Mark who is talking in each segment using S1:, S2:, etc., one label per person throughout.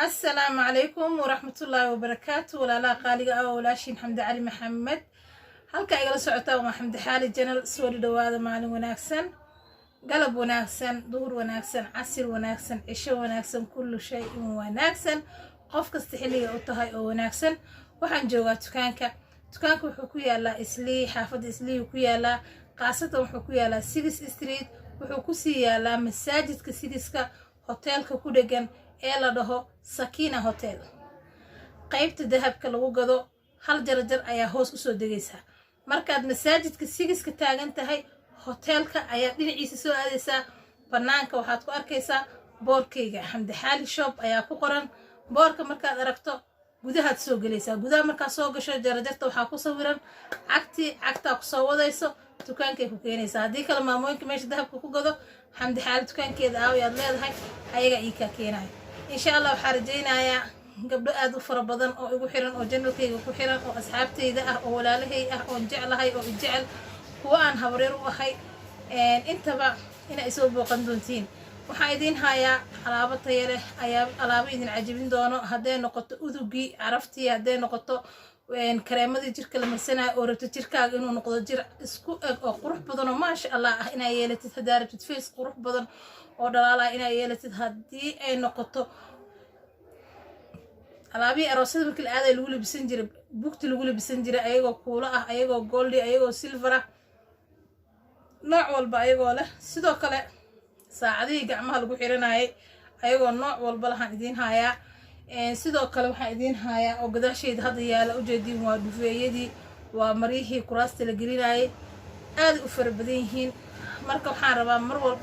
S1: السلام عليكم ورحمة الله وبركاته ولا لا قالي أولاشين حمد علي محمد halka igala socota waa Xamdi Xaali Channel soo dhawaada maalin wanaagsan galab wanaagsan duhur wanaagsan casir wanaagsan cisho wanaagsan kullu shay wanaagsan qof kasta xilliga u tahay oo wanaagsan waxaan joogaa dukaanka wuxuu ku yaalaa Islii xaafadda Islii ku yaalaa qaasatan wuxuu ku yaalaa 6 Street wuxuu ku sii yaalaa masaajidka sidiska hotelka ku dhagan ee la dhaho Sakina Hotel qaybta dahabka lagu gado hal jarajar ayaa hoos u soo degaysa markaad masaajidka sigiska taagan tahay hotelka ayaa dhinaciisa soo aadaysaa banaanka waxaad ku arkaysaa boorkayga Xamdi Xaali shop ayaa ku qoran boorka markaad aragto gudahaad soo galaysaa gudaha markaad soo gasho jarajarta waxaa ku sawiran cagta ku soo wadayso dukaankay ku keenaysaa haddii kale maamooyinka meesha dahabka ku gado Xamdi Xaali dukaankeeda ayaad leedahay ayaga ii ka keenay insha Allah waxaan rajaynayaa gabdho aad u fara badan oo igu xiran oo channelkayga ku xiran oo asxaabtayda ah oo walaalahay ah oo jeclahay oo jecel kuwa aan habreer u ahay intaba ina soo booqan doontiin waxaan idin hayaa alaabo tayo leh alaabo idin cajibin doono haday noqoto udugi caraftii haday noqoto kareemadii jirka la marsanayo oo rabto jirkaaga inuu noqdo jir isku eg oo qurux badan oo maasha Allah ah ina yeelatid hadaa rabtid face qurux badan oo dhalaala ina yeelatid hadii ay noqoto alaabi aroosada markii la aaday lagu labisan jiray bugti lagu labisan jiray ayagoo kuula ah ayagoo gold ayagoo silver ah nooc walba ayagoo leh sidoo kale saacadii gacmaha lagu xiranayay ayagoo nooc walba lahan idin hayaa sidoo kale waxaan idin hayaa oo gadaasheeda hadda yaala u jeedin waa dhufeeyadii waa marihii kuraasta la gelinayay aad u fara badan yihiin marka waxaan rabaa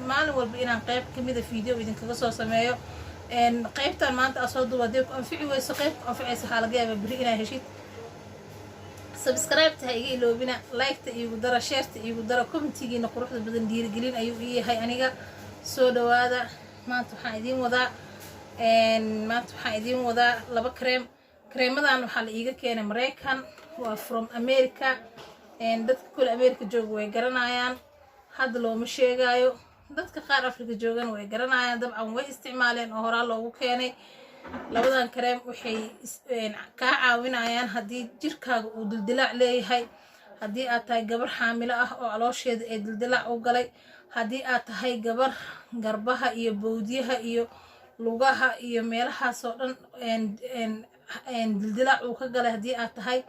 S1: maalin walba inaan qayb kamid ah video idin kaga soo sameeyo qaybtan maanta asoo duubay ku anfici weyso qayb ku anficaysa xaalada yaaba bari inaa heshid subscribe ta iga iloobina like ta igu dara share ta igu dara commentigiina quruxda badan dhiirigelin ayuu ii yahay aniga soo dhawaada maanta waxaan idin wadaa laba kreemadan waxaa la iiga keenay Mareykan waa from America dadka kule America jooga way garanayaan hadda looma sheegayo dadka qaar Afrika joogan way garanayaan dabcan way isticmaaleen oo hore loogu keenay labadan kareem waxay ka caawinayaan hadii jirkaaga uu dildilaac leeyahay hadii aad tahay gabar xaamilo ah oo caloosheeda ay dildilaac u galay hadii aad tahay gabar garbaha iyo bowdiyaha iyo lugaha iyo meelahaas oo dhan dildilaac uu ka galay hadii aad tahay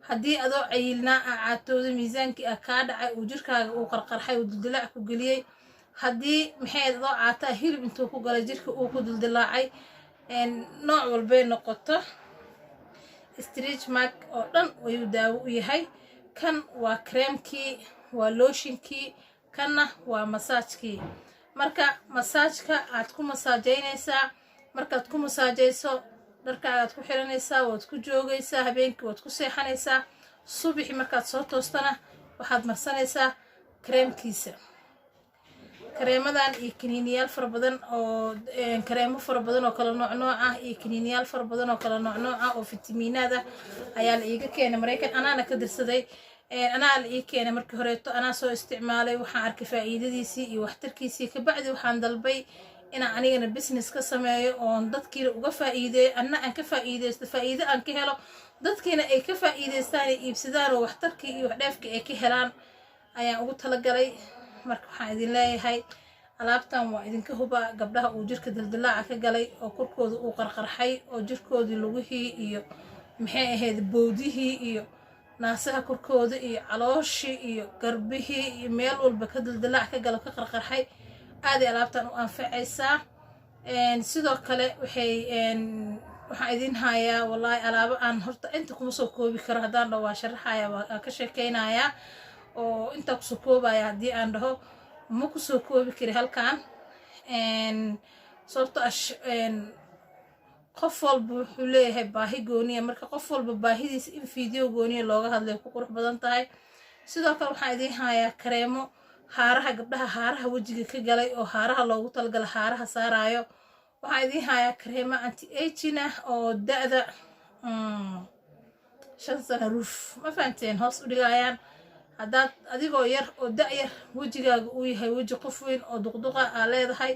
S1: hadii adoo cayilnaa caatooda miisaankii ka dhacay uu jirkaaga uu qarqarxay uu dildilaac ku galiyay hadii maxay adoo caataa hilib intuu ku galay jirka uu ku dildilaacay nooc walba noqoto stretch mark oo dhan way daawo u yahay kan waa creamkii waa lotionkii kanna waa massagekii marka massageka aad ku masaajeynaysaa markaad ku masaajeyso dharkaaga aad ku xiranaysaa waad ku joogaysaa habeenkii waad ku seexanaysaa subaxi markaad soo toostana waxaad marsanaysaa creamkiisa kareemadan iyo kaniiniyaal fara badan oo kareemo fara badan oo kala nooc ah iyo kaniiniyaal fara badan oo kala nooc ah oo fitamiinad ah ayaa la iiga keenay Mareykan anaana ka dirsaday anaa la ii keenay markii horeeto anaa soo isticmaalay waxaan arkay faa'iidadiisii iyo waxtarkiisii ka bacdi waxaan dalbay inaan anigana business ka sameeyo oo dadkiina uga faa'iideeyo anna aan ka faa'iideysto faa'iido aan ka helo dadkiina ay ka faa'iideystaan ay iibsadaan oo waxtarkii iyo waxdheefkii ay ka helaan ayaan ugu talagalay marka waxaan idin leeyahay alaabtan waa idinka huba gabdhaha uu jirka dildilaaca ka galay oo korkooda uu qarqarxay oo jirkoodii lugihii iyo maxay ahayd bowdihii iyo naasaha korkooda iyo calooshii iyo garbihii iyo meel walba ka dildilaac ka galo ka qarqarxay aad ay alaabtan u anfacaysaa sidoo kale waxaan idin hayaa wallahi alaabo aan horta inta kuma soo koobi karo haddaan dhaho waa sharaxaya waa ka sheekeynayaa oo inta kusoo koobaya hadii aan dhaho ma kusoo koobi kari halkan sababtoo qof walba wuxuu leeyahay baahi gooniya marka qof walba baahidiisa in video gooniya looga hadlay ku qurux badan tahay sidoo kale waxaan idin hayaa kareemo haaraha gabdhaha haaraha wajiga ka galay oo haaraha loogu talgalay haaraha saarayo waxaan idin hayaa kareemo anti aging ah oo da'da 5 sano ruuf ma fahanteen hoos u dhigayaan haddaad adigoo yar oo da'yar wejigaaga uu yahay weji qof weyn oo duqduqa aa leedahay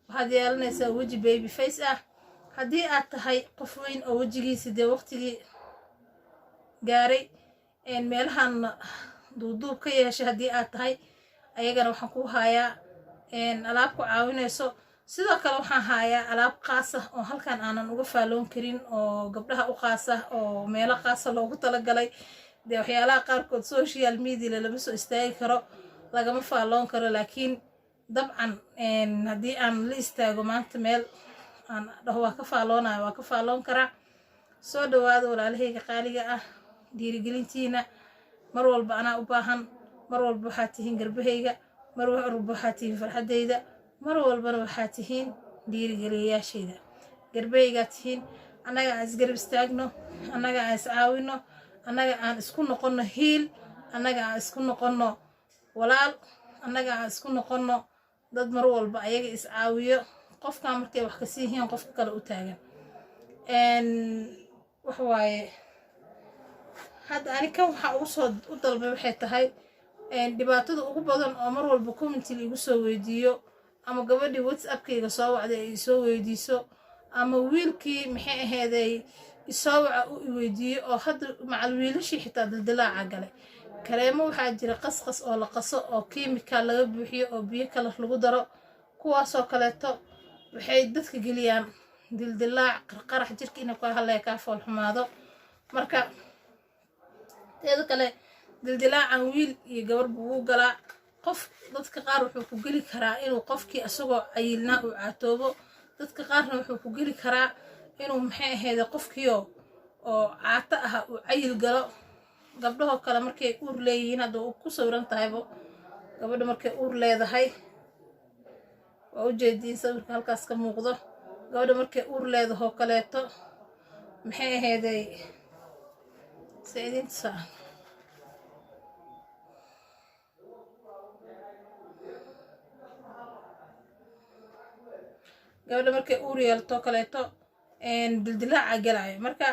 S1: waxaad yeelanaysaa weji baby face ah haddii aad tahay qof weyn oo wejigiisa dee waqtigii gaaray meelahan duuduub ka yeeshay haddii aad tahay ayagana waxaan ku hayaa alaab ku caawinayso sidoo kale waxaan hayaa alaab qaas ah oo halkan aanan uga faaloon karin oo gabdhaha u qaas ah oo meelo qaasa loogu talagalay dee waxyaalaha qaarkood social media lama soo istaagi karo lagama faaloon karo laakiin dabcan haddii aan la istaago maanta meel aan dhaho waa ka faaloonayo waa ka faaloon karaa soo dhawaada walaalahayga qaaliga ah dhiirigelintiina mar walba anaa u baahan mar walba waxaad tihiin garbahayga mar walba waxaad tihiin farxaddayda mar walbana waxaad tihiin dhiirigeliyayaashayda garbahaygaad tihiin annaga aan isgarab istaagno annaga aan iscaawino annaga aan isku noqonno hiil annaga aan isku noqonno walaal annaga aan isku noqonno dad mar walba ayaga iscaawiyo qofkan markay wax ka siihiin qofka kale u taagan wax waaye hadda aniga waxa ugu soo u dalbay waxay tahay dhibaatada ugu badan oo mar walba commentiga igu soo weydiiyo ama gabadhii whatsappkayga soo wacday ay soo weydiiso ama wiilkii maxay aheeday isoo waca u weydiiyo oo hadda macal wiilashii xitaa dildilaaca galay kareemo waxaa jira qasqas oo la qaso oo kiimika laga buuxiyo oo biyo kale lagu daro kuwaasoo kaleeto waxay dadka geliyaan dildilaac qarqarax jirka inay ku halay ka fool xumaado marka teeda kale dildilaacan wiil iyo gabar buu galaa qof dadka qaar wuxuu ku geli karaa inuu qofkii asagoo cayilnaa uu caatoobo dadka qaarna wuxuu ku geli karaa inuu maxay ahayd qofkii oo caata ah uu cayil galo gabdhaha kale markay uur leeyihiin hadda uu ku sawiran tahaybo gabadha markay uur leedahay waa u jeediin sawirka halkaas ka muuqdo gabadha markay uur leedahay kaleeto maxay ahayd sayidinta gabadha markay uur yeelto kaleeto dildilaaca galayo marka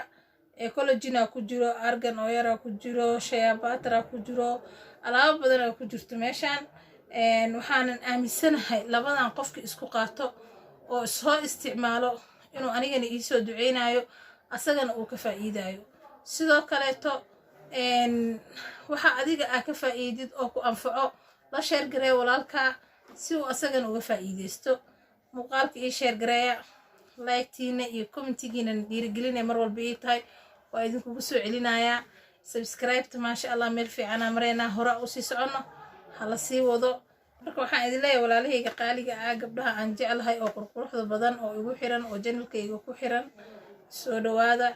S1: collagen ku jiro argan oo yara ku jiro shea butter ku jiro alaabo badan ku jirto meeshan waxaanan aaminsanahay labadan qofki isku qaato oo soo isticmaalo inuu anigana ii soo duceynayo asagana uu ka faa'iidayo sidoo kaleeto waxa adiga ah ka faa'iidid oo ku anfaco la share garee walaalka si uu asagana uga faa'iideysto muuqaalka ii share gareeya like-tiina iyo commentigiina dhiirigelinay mar walba ii tahay waa idinkugu soo celinayaa subscribe-ta maasha allah meel fiicanaa mareynaa hore u sii soconno hala sii wado marka waxaan idin leeyahay walaalahayga qaaliga ah gabdhaha aan jeclahay oo qurquruxda badan oo igu xiran oo channelkayga ku xiran soo dhawaada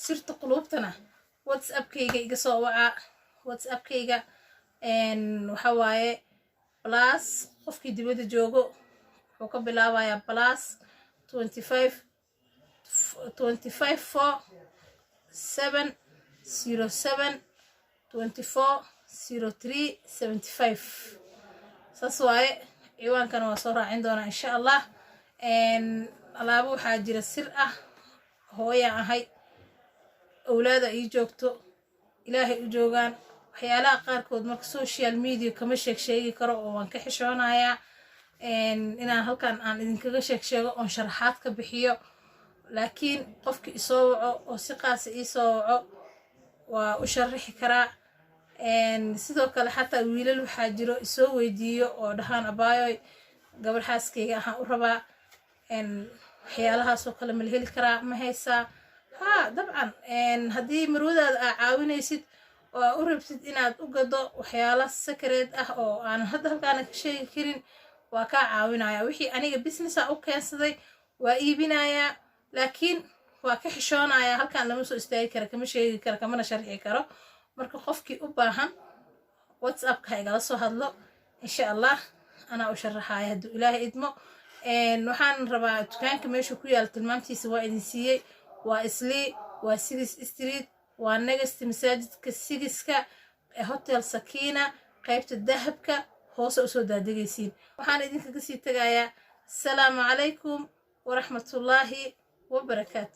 S1: sirta qulubtana whatsappkayga iga soo waca whatsappkayga waxa waaye plus qofkii dibadda joogo wuxuu ka bilaabayaa plus 25 4 7 07 24 03 75 saas waaye ciwaankana waa soo raacin doonaa insha allah alaabo waxaa jira sir ah hooyaan ahay awlaada ii joogto ilaahay u joogaan waxyaalaha qaarkood marka social media kama sheegi karo oo waan ka xishoonayaa inaan halkan aan idinkaga sheego oon sharaxaad ka bixiyo laakiin qofkii isoo waco oo si qaasa ii soo waco waa u sharaxi karaa sidoo kale xataa wiilal waxaa jiro isoo weydiiyo oo dhahaan abaayoy gabar xaaskayga ahaan u rabaa waxyaalahaasoo kale ma la heli karaa ma haysaa haa dabcan haddii marwadaada aa caawinaysid oo aa u rabsid inaad u gado waxyaala sakareed ah oo aan hadda halkaana ka sheegi karin waa kaa caawinaya wixii aniga businessa u keensaday waa iibinayaa laakiin waa ka xishoonayaa halkaan lama soo istaagi kara kama sheegi kara kamana sharxi karo marka qofkii u baahan whatsappka igala soo hadlo insha allah anaa u sharaxaya hadduu ilaahay idmo waxaan rabaa dukaanka meesha ku yaal tilmaamtiisa waa idin siiyey waa islii waa 6 street waa next masaajidka 6ka hotel Sakina qaybta dahabka hoose usoo daadegaysiin waxaan idinkaga sii tagayaa assalaamu calaykum waraxmatullaahi wabarakaatu